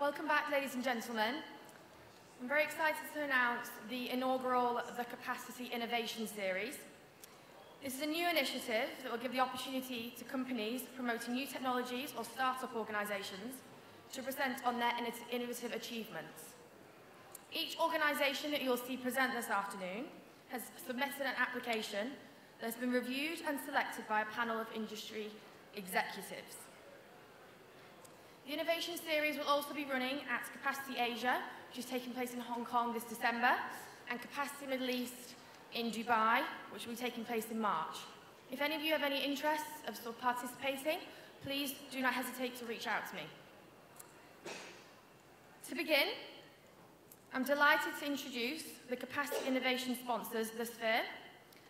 Welcome back, ladies and gentlemen. I'm very excited to announce the inaugural The Capacity Innovation Series. This is a new initiative that will give the opportunity to companies promoting new technologies or startup organisations to present on their innovative achievements. Each organisation that you'll see present this afternoon has submitted an application that has been reviewed and selected by a panel of industry executives. The Innovation Series will also be running at Capacity Asia, which is taking place in Hong Kong this December, and Capacity Middle East in Dubai, which will be taking place in March. If any of you have any interest of participating, please do not hesitate to reach out to me. To begin, I'm delighted to introduce the Capacity Innovation sponsors this year,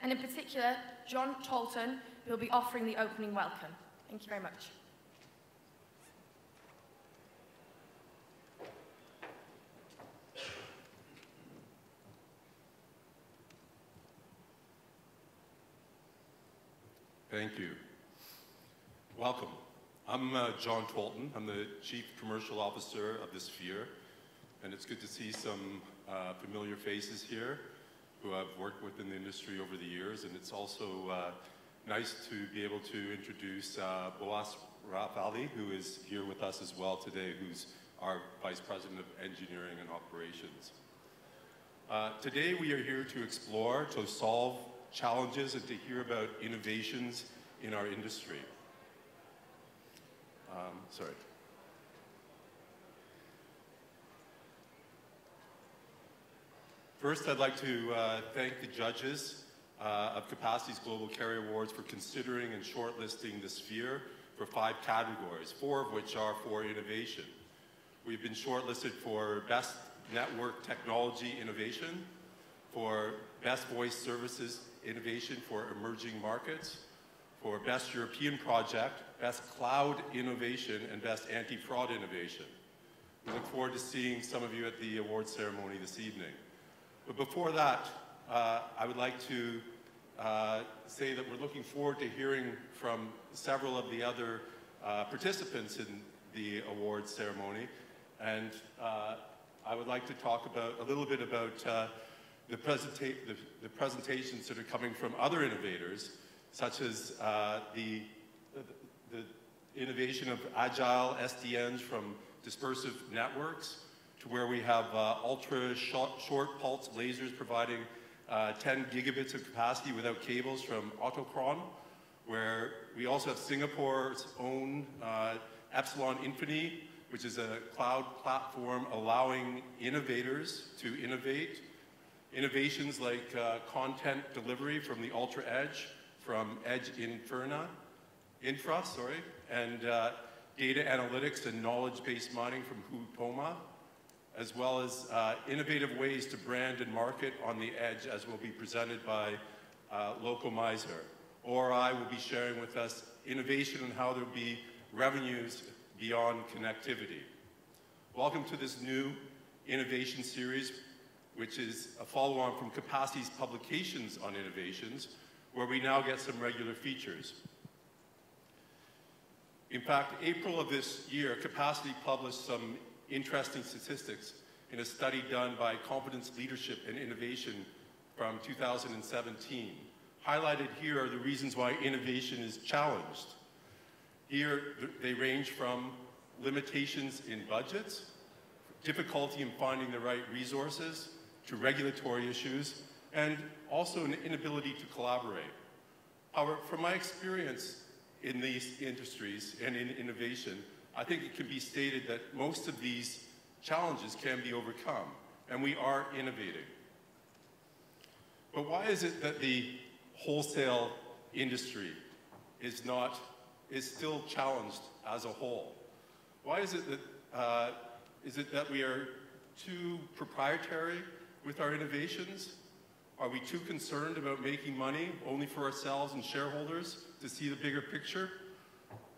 and in particular, John Tolton, who will be offering the opening welcome. Thank you very much. Thank you. Welcome. I'm John Tolton. I'm the Chief Commercial Officer of the Sphere, and it's good to see some familiar faces here who I've worked with in the industry over the years, and it's also nice to be able to introduce Boas Rafali, who is here with us as well today, who's our Vice President of Engineering and Operations. Today we are here to explore, to solve challenges, and to hear about innovations in our industry. First, I'd like to thank the judges of Capacity's Global Carrier Awards for considering and shortlisting the Sphere for 5 categories, 4 of which are for innovation. We've been shortlisted for Best Network Technology Innovation, for Best Voice Services Innovation for Emerging Markets, for Best European Project, Best Cloud Innovation, and Best Anti-Fraud Innovation. We look forward to seeing some of you at the awards ceremony this evening. But before that, I would like to say that we're looking forward to hearing from several of the other participants in the awards ceremony, and I would like to talk a little bit about the presentations that are coming from other innovators, such as the innovation of agile SDNs from dispersive networks, to where we have ultra short pulse lasers providing 10 gigabits of capacity without cables from Autocron, where we also have Singapore's own Epsilon Infinity, which is a cloud platform allowing innovators to innovate. Innovations like content delivery from the Ultra Edge, from Edge Infra, and data analytics and knowledge-based mining from Hupoma, as well as innovative ways to brand and market on the edge, as will be presented by Locomizer. ORI will be sharing with us innovation and how there will be revenues beyond connectivity. Welcome to this new innovation series, which is a follow-on from Capacity's publications on innovations, where we now get some regular features. In fact, April of this year, Capacity published some interesting statistics in a study done by Confidence Leadership and Innovation from 2017. Highlighted here are the reasons why innovation is challenged. Here, they range from limitations in budgets, difficulty in finding the right resources, to regulatory issues, and also an inability to collaborate. However, from my experience in these industries and in innovation, I think it can be stated that most of these challenges can be overcome, and we are innovating. But why is it that the wholesale industry is still challenged as a whole? Why is it that we are too proprietary with our innovations? Are we too concerned about making money only for ourselves and shareholders to see the bigger picture?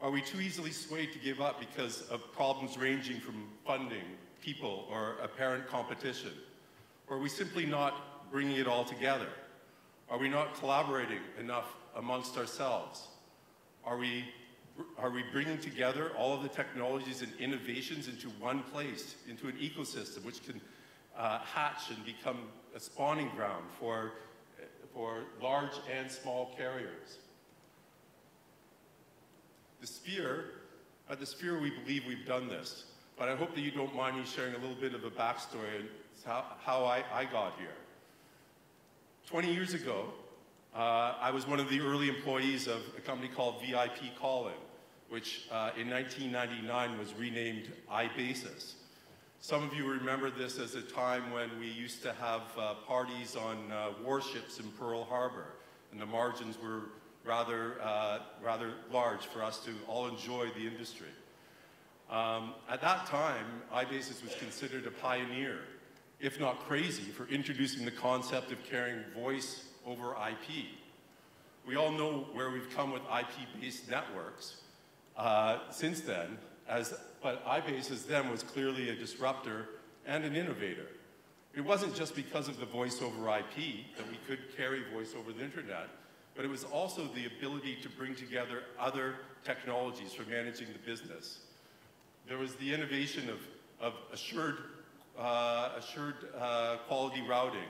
Are we too easily swayed to give up because of problems ranging from funding, people, or apparent competition? Or are we simply not bringing it all together? Are we not collaborating enough amongst ourselves? Are we Are we bringing together all of the technologies and innovations into one place, into an ecosystem which can hatch and become a spawning ground for large and small carriers? At the Sphere, we believe we've done this, but I hope that you don't mind me sharing a little bit of a backstory and how I got here. 20 years ago, I was one of the early employees of a company called VIP Calling, which in 1999 was renamed iBasis. Some of you remember this as a time when we used to have parties on warships in Pearl Harbor, and the margins were rather large for us to all enjoy the industry. At that time, iBasis was considered a pioneer, if not crazy, for introducing the concept of carrying voice over IP. We all know where we've come with IP-based networks since then, but iBasis then was clearly a disruptor and an innovator. It wasn't just because of the voice over IP that we could carry voice over the internet, but it was also the ability to bring together other technologies for managing the business. There was the innovation of assured quality routing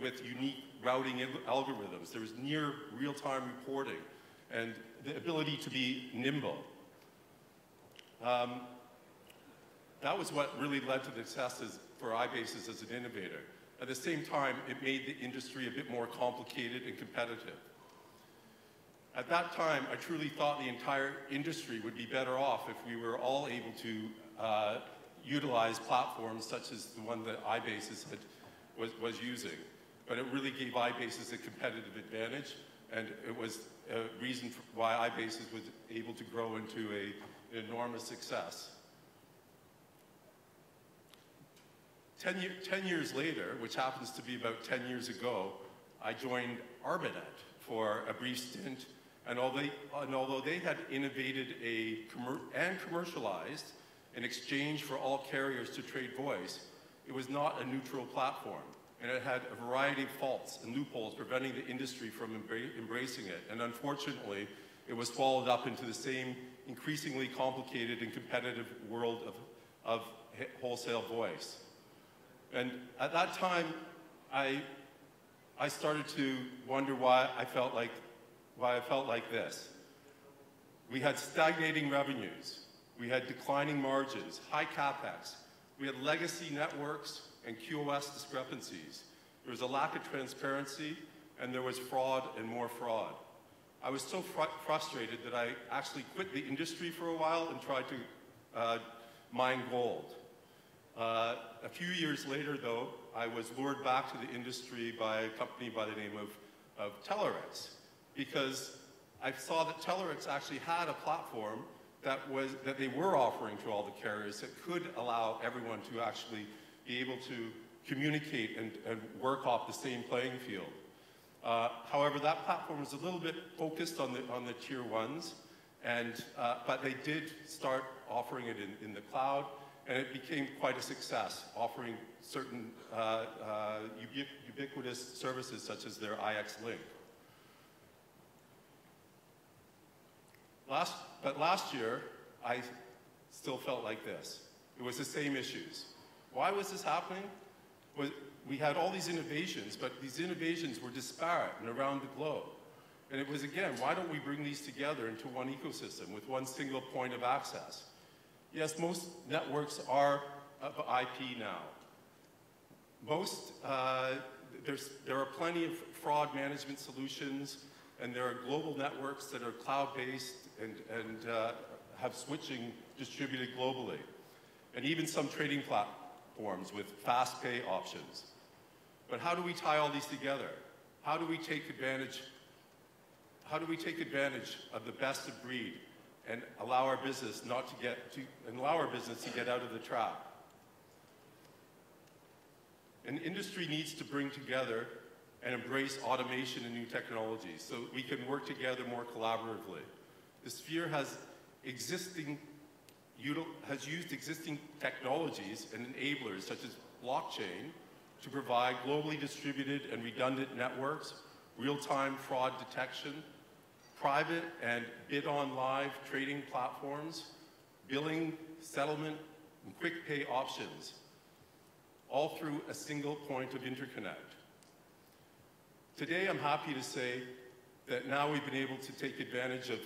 with unique routing algorithms. There was near real-time reporting and the ability to be nimble. That was what really led to the successes for iBasis as an innovator. At the same time, it made the industry a bit more complicated and competitive. At that time, I truly thought the entire industry would be better off if we were all able to utilize platforms such as the one that iBasis was using. But it really gave iBasis a competitive advantage, and it was a reason why iBasis was able to grow into an enormous success. 10 years later, which happens to be about 10 years ago, I joined Arbanet for a brief stint, and although they had innovated and commercialized an exchange for all carriers to trade voice, it was not a neutral platform, and it had a variety of faults and loopholes preventing the industry from embracing it, and unfortunately, it was swallowed up into the same increasingly complicated and competitive world of wholesale voice. And at that time, I started to wonder why I felt like this. We had stagnating revenues. We had declining margins, high capex. We had legacy networks and QoS discrepancies. There was a lack of transparency, and there was fraud and more fraud. I was so frustrated that I actually quit the industry for a while and tried to mine gold. A few years later, though, I was lured back to the industry by a company by the name of Telecoms, because I saw that Telecoms actually had a platform that they were offering to all the carriers that could allow everyone to actually be able to communicate and work off the same playing field. However, that platform was a little bit focused on the tier ones, but they did start offering it in the cloud, and it became quite a success, offering certain ubiquitous services such as their IX Link. But last year, I still felt like this. It was the same issues. Why was this happening? We had all these innovations, but these innovations were disparate and around the globe. And it was, again, why don't we bring these together into one ecosystem with one single point of access? Yes, most networks are IP now. There are plenty of fraud management solutions, and there are global networks that are cloud-based and have switching distributed globally. And even some trading platforms with fast pay options. But how do we tie all these together? How do we take advantage of the best of breed and allow our business to get out of the trap? An industry needs to bring together and embrace automation and new technologies so we can work together more collaboratively. The Sphere has used existing technologies and enablers such as blockchain to provide globally distributed and redundant networks, real-time fraud detection, private and bid-on live trading platforms, billing, settlement, and quick pay options, all through a single point of interconnect. Today, I'm happy to say that now we've been able to take advantage of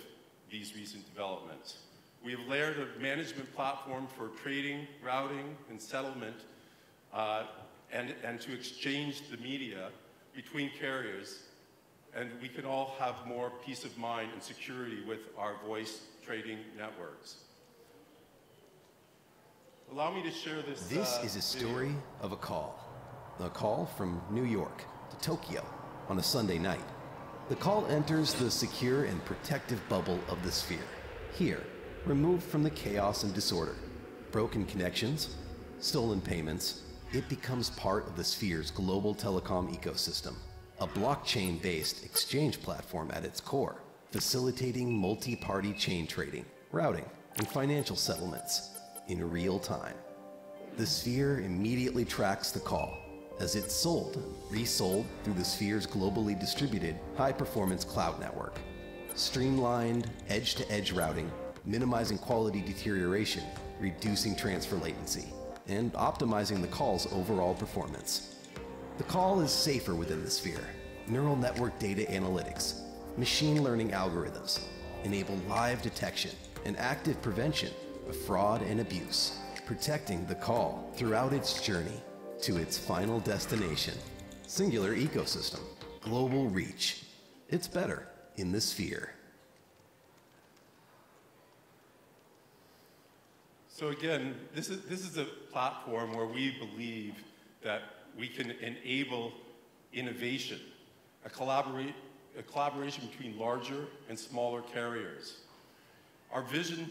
these recent developments. We have layered a management platform for trading, routing, and settlement, and to exchange the media between carriers, and we can all have more peace of mind and security with our voice trading networks. Allow me to share this. This is a story of a call from New York to Tokyo on a Sunday night. The call enters the secure and protective bubble of the sphere. Here, removed from the chaos and disorder, broken connections, stolen payments, it becomes part of the sphere's global telecom ecosystem, a blockchain-based exchange platform at its core, facilitating multi-party chain trading, routing, and financial settlements in real time. The sphere immediately tracks the call as it's sold and resold through the sphere's globally distributed high-performance cloud network. Streamlined edge-to-edge routing, minimizing quality deterioration, reducing transfer latency, and optimizing the call's overall performance. The call is safer within the sphere. Neural network data analytics, machine learning algorithms enable live detection and active prevention of fraud and abuse, protecting the call throughout its journey to its final destination. Singular ecosystem, global reach. It's better in the sphere. So again, this is a platform where we believe that we can enable innovation, a collaboration between larger and smaller carriers. Our vision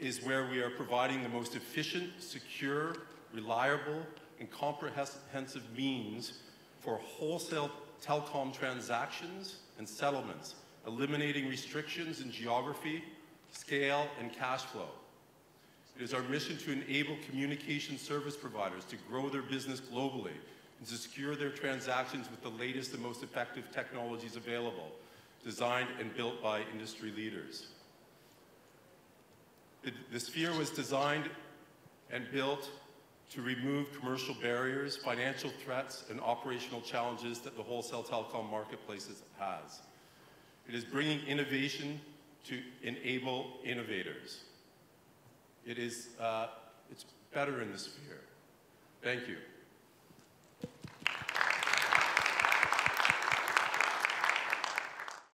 is where we are providing the most efficient, secure, reliable, and comprehensive means for wholesale telecom transactions and settlements, eliminating restrictions in geography, scale, and cash flow. It is our mission to enable communication service providers to grow their business globally and to secure their transactions with the latest and most effective technologies available, designed and built by industry leaders. The sphere was designed and built to remove commercial barriers, financial threats, and operational challenges that the wholesale telecom marketplace has. It is bringing innovation to enable innovators. It's better in the sphere. Thank you.